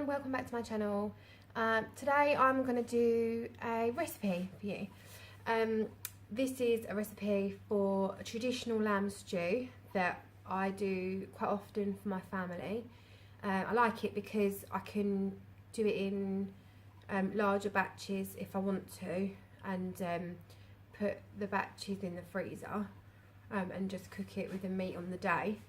everyone, welcome back to my channel. Today I'm going to do a recipe for you. This is a recipe for a traditional lamb stew that I do quite often for my family. I like it because I can do it in larger batches if I want to, and put the batches in the freezer and just cook it with the meat on the day.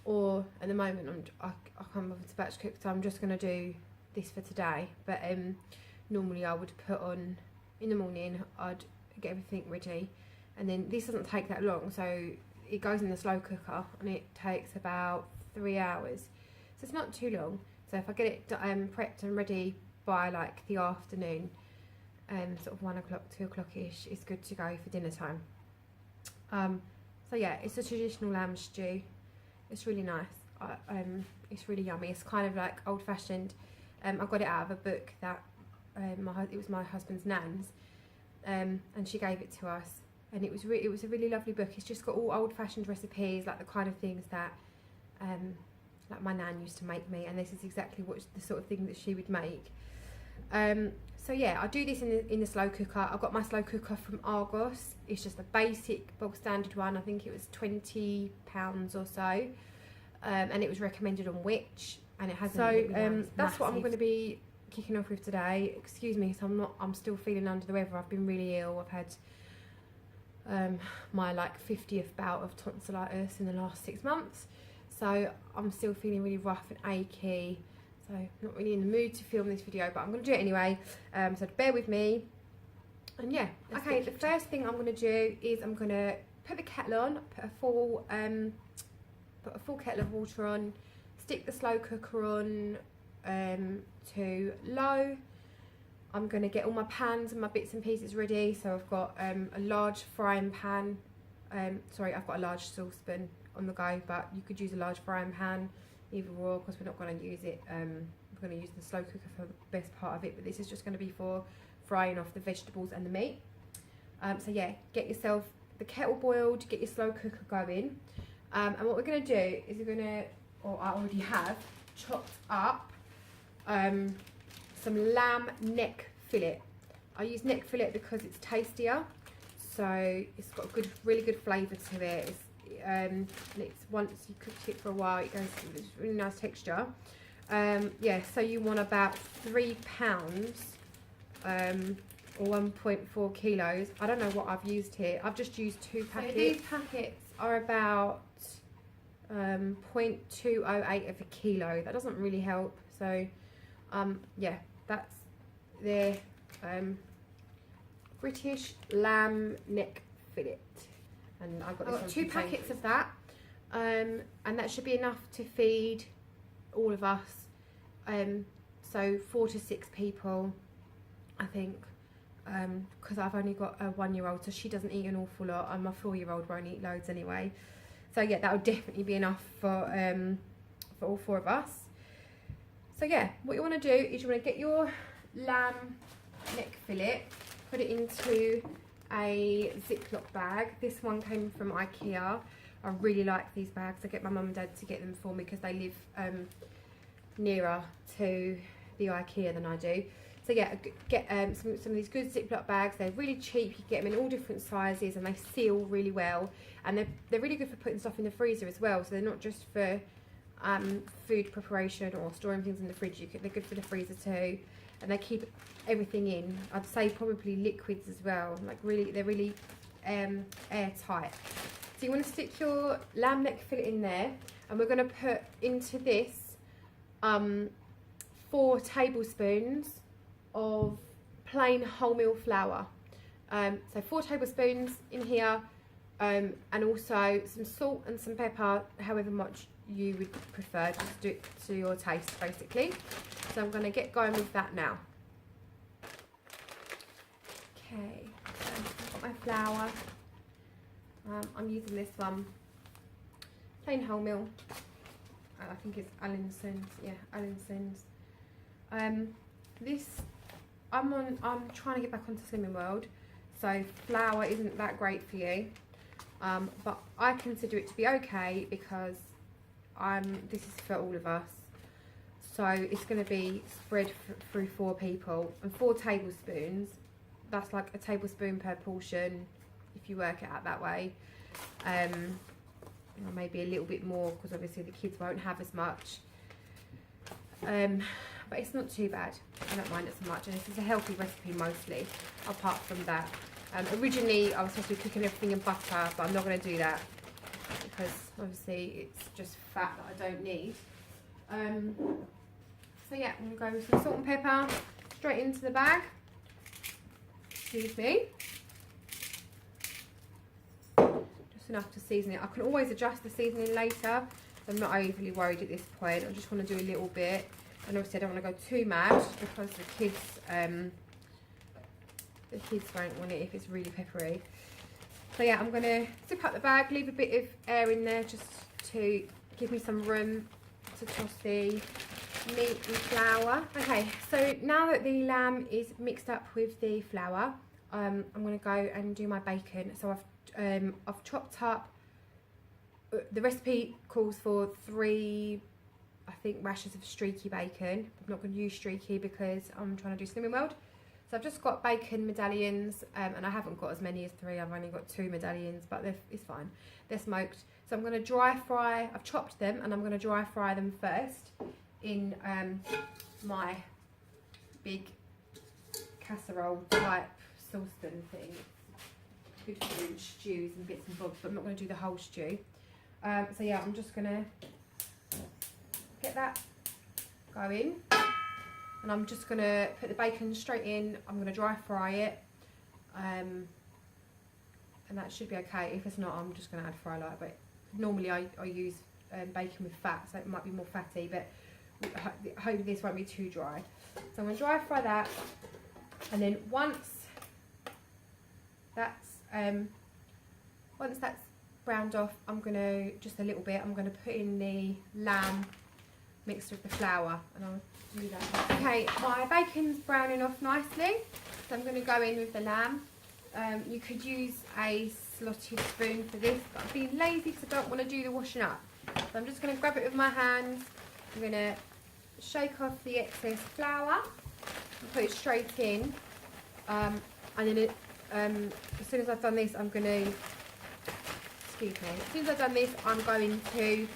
Or at the moment I can't bother to batch cook, so I'm just going to do this for today. But normally I would put on in the morning, I'd get everything ready, and then this doesn't take that long, so it goes in the slow cooker and it takes about 3 hours, so it's not too long. So if I get it prepped and ready by like the afternoon, sort of 1 o'clock, 2 o'clock ish, it's good to go for dinner time. So yeah, it's a traditional lamb stew. It's really nice. It's really yummy. It's kind of like old fashioned. I got it out of a book that it was my husband's nan's, and she gave it to us, and it was a really lovely book. It's just got all old fashioned recipes, like the kind of things that like my nan used to make me, and this is exactly what the sort of thing that she would make. So yeah, I do this in the slow cooker. I've got my slow cooker from Argos. It's just a basic bog standard one. I think it was £20 or so, and it was recommended on Which, and it has. So that's what I'm going to be kicking off with today. Excuse me, so I'm still feeling under the weather. I've been really ill. I've had my like 50th bout of tonsillitis in the last 6 months, so I'm still feeling really rough and achy. So not really in the mood to film this video, but I'm going to do it anyway, so bear with me. And yeah, okay, the first thing I'm going to do is I'm going to put the kettle on, put a full kettle of water on, stick the slow cooker on to low. I'm going to get all my pans and my bits and pieces ready. So I've got a large frying pan, sorry, I've got a large saucepan on the go, but you could use a large frying pan, either or, because we're not going to use it. We're going to use the slow cooker for the best part of it, but this is just going to be for frying off the vegetables and the meat. So yeah, get yourself the kettle boiled, get your slow cooker going, and what we're going to do is we're going to, or I already have chopped up some lamb neck fillet. I use neck fillet because it's tastier, so it's got a really good flavour to it. And it's, once you cooked it for a while, it goes with this really nice texture. Yeah, so you want about £3 or 1.4 kilos. I don't know what I've used here. I've just used 2 packets. So these packets are about 0.208 of a kilo. That doesn't really help. So yeah, that's their British lamb neck fillet. And I've got 2 packets of that, and that should be enough to feed all of us, so 4 to 6 people, I think, because I've only got a 1-year-old, so she doesn't eat an awful lot, and my 4-year-old won't eat loads anyway. So yeah, that would definitely be enough for all 4 of us. So yeah, what you want to do is you want to get your lamb neck fillet, put it into a Ziploc bag. This one came from IKEA. I really like these bags. I get my mum and dad to get them for me because they live nearer to the IKEA than I do. So yeah, get some of these good Ziploc bags. They're really cheap. You get them in all different sizes, and they seal really well. And they're really good for putting stuff in the freezer as well. So they're not just for food preparation or storing things in the fridge. They're good for the freezer too. And they keep everything in. I'd say probably liquids as well. Like they're really airtight. So you want to stick your lamb neck fillet in there, and we're going to put into this 4 tablespoons of plain wholemeal flour. So 4 tablespoons in here, and also some salt and some pepper, however much you would prefer. Just do it to your taste, basically. So I'm going to get going with that now. Okay, so I've got my flour. I'm using this one, plain wholemeal. I think it's Allinson's. Yeah, Allinson's. I'm trying to get back onto Slimming World, so flour isn't that great for you. But I consider it to be okay because this is for all of us. So it's going to be spread through 4 people, and 4 tablespoons. That's like a tablespoon per portion if you work it out that way. Or maybe a little bit more, because obviously the kids won't have as much. But it's not too bad. I don't mind it so much, and this is a healthy recipe mostly, apart from that. Originally I was supposed to be cooking everything in butter, but I'm not going to do that because obviously it's just fat that I don't need. So yeah, I'm going to go with some salt and pepper straight into the bag. Excuse me. Just enough to season it. I can always adjust the seasoning later. I'm not overly worried at this point. I just want to do a little bit, and obviously I don't want to go too mad because the kids won't want it if it's really peppery. So yeah, I'm going to zip up the bag, leave a bit of air in there just to give me some room to toss the meat and flour. Okay, so now that the lamb is mixed up with the flour, I'm going to go and do my bacon. So I've chopped up. The recipe calls for 3, I think, rashers of streaky bacon. I'm not going to use streaky because I'm trying to do Slimming World. So I've just got bacon medallions, and I haven't got as many as 3. I've only got 2 medallions, but it's fine. They're smoked. So I'm going to dry fry. I've chopped them, and I'm going to dry fry them first in my big casserole type saucepan thing. Good for doing stews and bits and bobs, but I'm not going to do the whole stew. So yeah, I'm just going to get that going, and I'm just going to put the bacon straight in. I'm going to dry fry it, and that should be okay. If it's not, I'm just going to add fry light, but normally I use bacon with fat, so it might be more fatty, but I hope this won't be too dry. So I'm going to dry fry that, and then once that's browned off, I'm going to, just a little bit, I'm going to put in the lamb mixed with the flour, and I'll do that. Okay, my bacon's browning off nicely, so I'm going to go in with the lamb. You could use a slotted spoon for this, but I'm being lazy because I don't want to do the washing up. So I'm just going to grab it with my hands. I'm going to shake off the excess flour and put it straight in, and then as soon as I've done this, I'm going to, excuse me, as soon as I've done this, I'm going to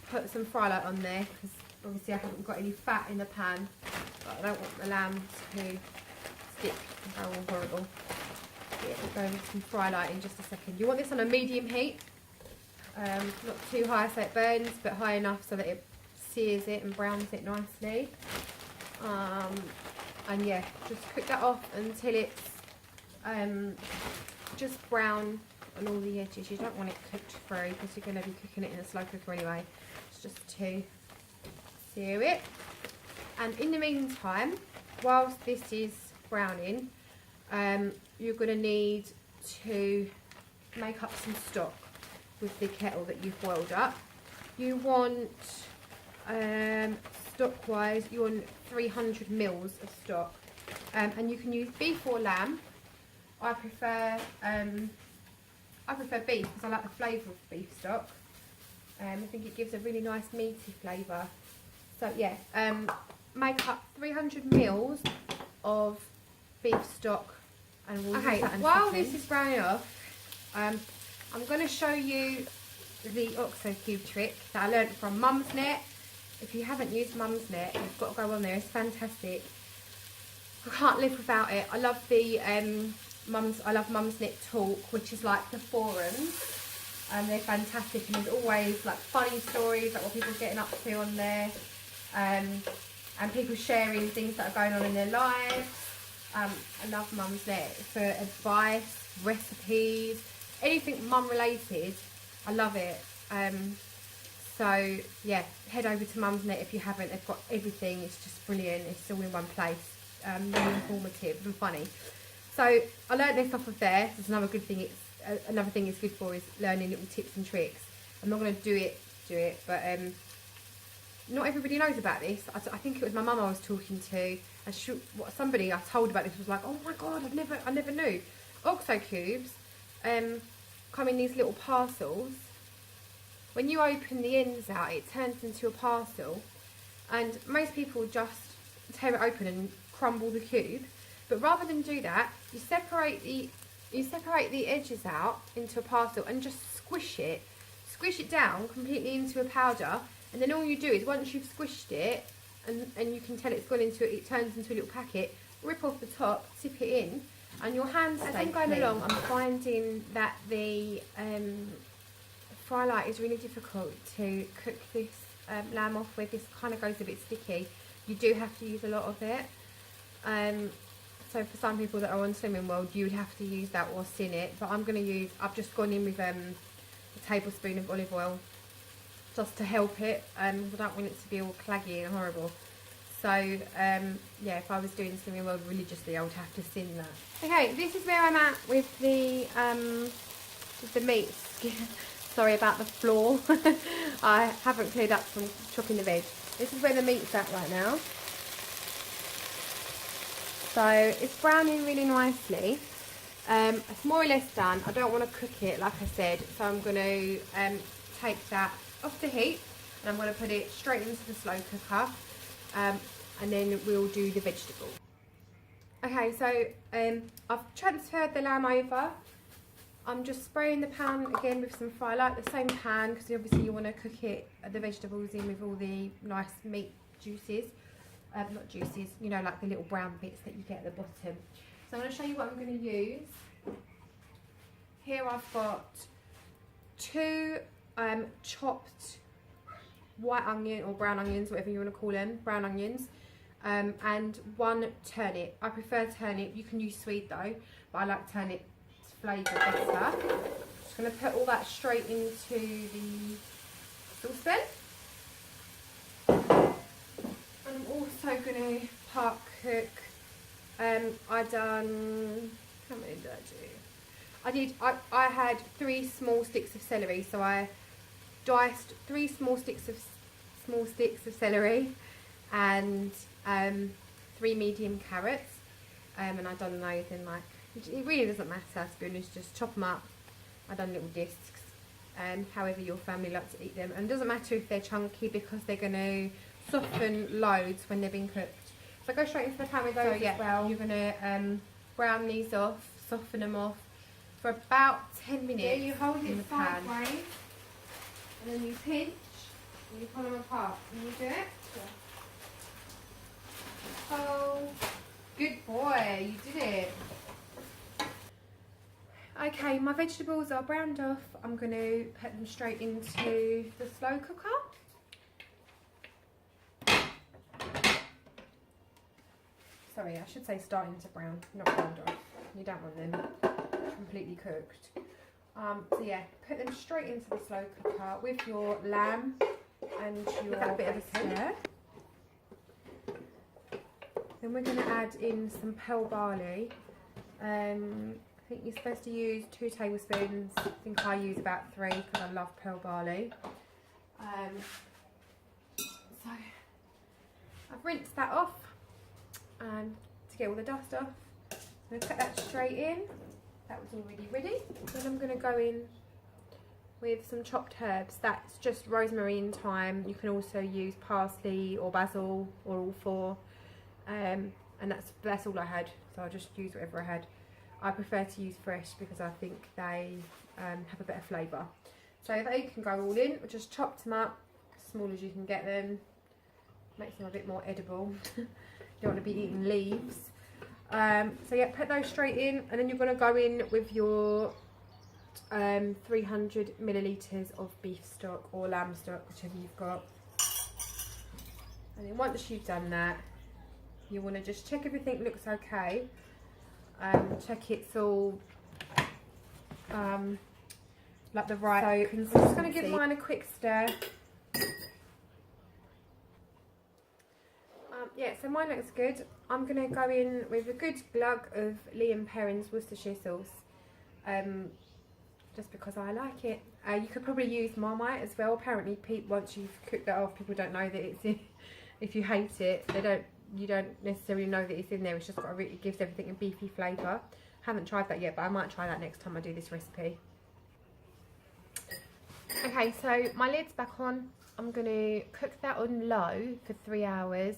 put some fry light on there, because obviously I haven't got any fat in the pan, but I don't want the lamb to stick and go all horrible. Yeah, we'll go with some fry light in just a second. You want this on a medium heat, not too high so it burns, but high enough so that it sears it and browns it nicely. And yeah, just cook that off until it's just brown on all the edges. You don't want it cooked through because you're going to be cooking it in a slow cooker anyway. It's just to sear it. And in the meantime, whilst this is browning, you're going to need to make up some stock with the kettle that you've boiled up. You want, stock wise, you want 300 mils of stock, and you can use beef or lamb. I prefer beef because I like the flavour of beef stock. I think it gives a really nice meaty flavour. So yeah, make up 300 mils of beef stock, and we'll okay. While this is browning off, I'm going to show you the Oxo Cube trick that I learnt from Mum's Net. If you haven't used Mum's Net, you've got to go on there. It's fantastic. I can't live without it. I love the Mum's Net Talk, which is like the forums, and they're fantastic. And there's always like funny stories, like what people are getting up to on there, and people sharing things that are going on in their lives. I love Mum's Net for advice, recipes, anything mum related. I love it. So yeah, head over to Mum's Net if you haven't. They've got everything. It's just brilliant. It's all in one place. Really informative and funny. So I learned this off of there. There's another good thing. Another thing it's good for is learning little tips and tricks. I'm not going to do it, but not everybody knows about this. I think it was my mum I was talking to, and somebody I told about this was like, oh my god, I never knew. Oxo cubes come in these little parcels. When you open the ends out, it turns into a parcel, And most people just tear it open and crumble the cube, but rather than do that, you separate the edges out into a parcel and just squish it down completely into a powder. And then all you do is, once you've squished it and you can tell it's gone into it turns into a little packet, rip off the top, tip it in, and your hands stay clean. As I'm going along, I'm finding that the fry light is really difficult to cook this lamb off with. This kind of goes a bit sticky. You do have to use a lot of it. So for some people that are on Slimming World, you would have to use that or sin it. But I've just gone in with a tablespoon of olive oil just to help it. I don't want it to be all claggy and horrible. So yeah, if I was doing Slimming World religiously, I would have to sin that. Okay, this is where I'm at with the meat. Sorry about the floor. I haven't cleared up from chopping the veg. This is where the meat's at right now. So it's browning really nicely. It's more or less done. I don't want to cook it, like I said, so I'm going to take that off the heat and I'm going to put it straight into the slow cooker, and then we'll do the vegetable. Okay, so I've transferred the lamb over. I'm just spraying the pan again with some fry light, the same pan, because obviously you want to cook it, the vegetables in with all the nice meat juices. Not juices, you know, like the little brown bits that you get at the bottom. So I'm going to show you what I'm going to use. Here I've got 2 chopped white onion or brown onions, whatever you want to call them, brown onions, and 1 turnip. I prefer turnip. You can use swede though, but I like turnip flavour better. Just going to put all that straight into the saucepan. I'm also going to part cook. I done, how many did I do? I had 3 small sticks of celery, so I diced 3 small sticks of celery and 3 medium carrots, and I done those in, like, it really doesn't matter to be honest, just chop them up. I done little discs, however your family likes to eat them, and it doesn't matter if they're chunky because they're going to soften loads when they've been cooked. So go straight into the pan with those as well. You're going to brown these off, soften them off for about 10 minutes. Yeah, you hold it sideways and then you pinch and you pull them apart. Can you do it? Yeah. Oh, good boy, you did it. Okay, my vegetables are browned off. I'm going to put them straight into the slow cooker. Sorry, I should say starting to brown, not browned off. You don't want them completely cooked. So yeah, put them straight into the slow cooker with your lamb and your bit of a stir. Then we're going to add in some pearl barley. I think you're supposed to use 2 tablespoons. I think I use about 3 because I love pearl barley. So I've rinsed that off to get all the dust off. I'm going to put that straight in. That was already ready. Then I'm going to go in with some chopped herbs. That's just rosemary and thyme. You can also use parsley or basil or all 4. And that's all I had, so I'll just use whatever I had. I prefer to use fresh because I think they have a better flavour. So they can go all in. I just chopped them up as small as you can get them. Makes them a bit more edible. You don't want to be eating leaves. So yeah, put those straight in, and then you're going to go in with your 300 millilitres of beef stock or lamb stock, whichever you've got. And then once you've done that, you want to just check everything looks okay. Check it's all like the right consistency. So I'm just going to give mine a quick stir. Yeah, so mine looks good. I'm going to go in with a good glug of Liam Perrin's Worcestershire sauce, just because I like it. You could probably use Marmite as well. Apparently, once you've cooked that off, people don't know that it's in. If you hate it, you don't necessarily know that it's in there. It's just it gives everything a beefy flavour. Haven't tried that yet, but I might try that next time I do this recipe. Okay, so my lid's back on. I'm going to cook that on low for 3 hours.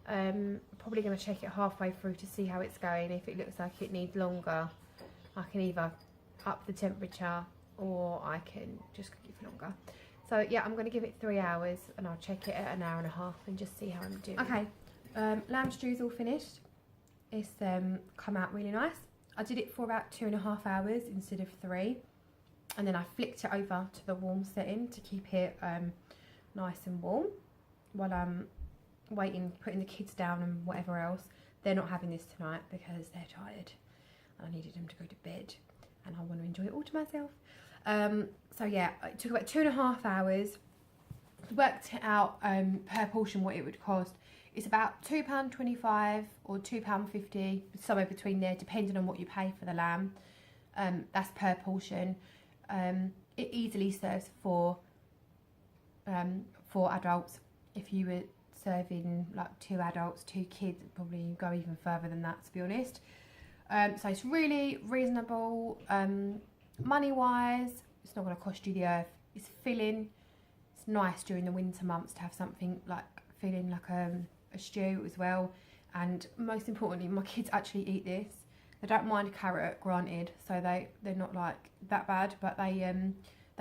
Probably going to check it halfway through to see how it's going. If it looks like it needs longer, I can either up the temperature or I can just cook it for longer. So yeah, I'm going to give it 3 hours and I'll check it at an hour and a half and just see how I'm doing. Okay, lamb stew's all finished. It's come out really nice. I did it for about 2.5 hours instead of 3, and then I flicked it over to the warm setting to keep it nice and warm while I'm waiting, putting the kids down and whatever else. They're not having this tonight because they're tired and I needed them to go to bed and I want to enjoy it all to myself. So yeah, it took about 2.5 hours. Worked it out per portion what it would cost. It's about £2.25 or £2.50, somewhere between there, depending on what you pay for the lamb. That's per portion. It easily serves for adults. If you were serving like 2 adults, 2 kids, it'd probably go even further than that, to be honest. So it's really reasonable. Money-wise, it's not going to cost you the earth. It's filling. It's nice during the winter months to have something like filling, like a stew as well. And most importantly, my kids actually eat this. They don't mind carrot, granted, so they're not like that bad, but they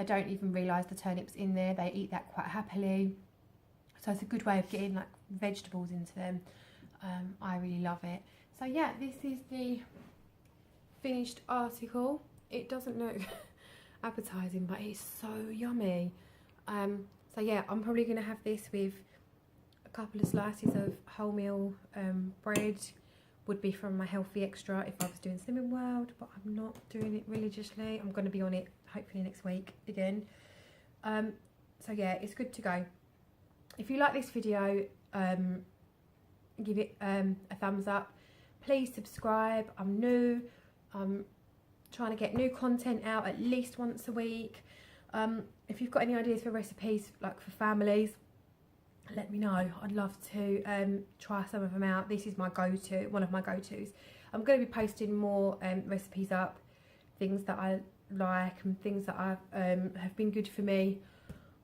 don't even realise the turnip's in there. They eat that quite happily. So it's a good way of getting like vegetables into them. I really love it. So yeah, this is the finished article. It doesn't look appetizing, but it's so yummy. So yeah, I'm probably going to have this with a couple of slices of wholemeal bread. Would be from my healthy extra if I was doing Slimming World, but I'm not doing it religiously. I'm going to be on it hopefully next week again. So yeah, it's good to go. If you like this video, give it a thumbs up. Please subscribe. I'm new. I'm trying to get new content out at least once a week. If you've got any ideas for recipes, like for families, let me know. I'd love to try some of them out. This is my go-to, one of my go-tos. I'm going to be posting more recipes up, things that I like and things that have been good for me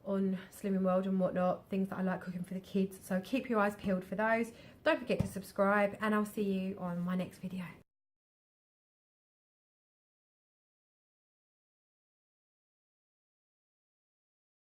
on Slimming World and whatnot, things that I like cooking for the kids. So keep your eyes peeled for those. Don't forget to subscribe and I'll see you on my next video.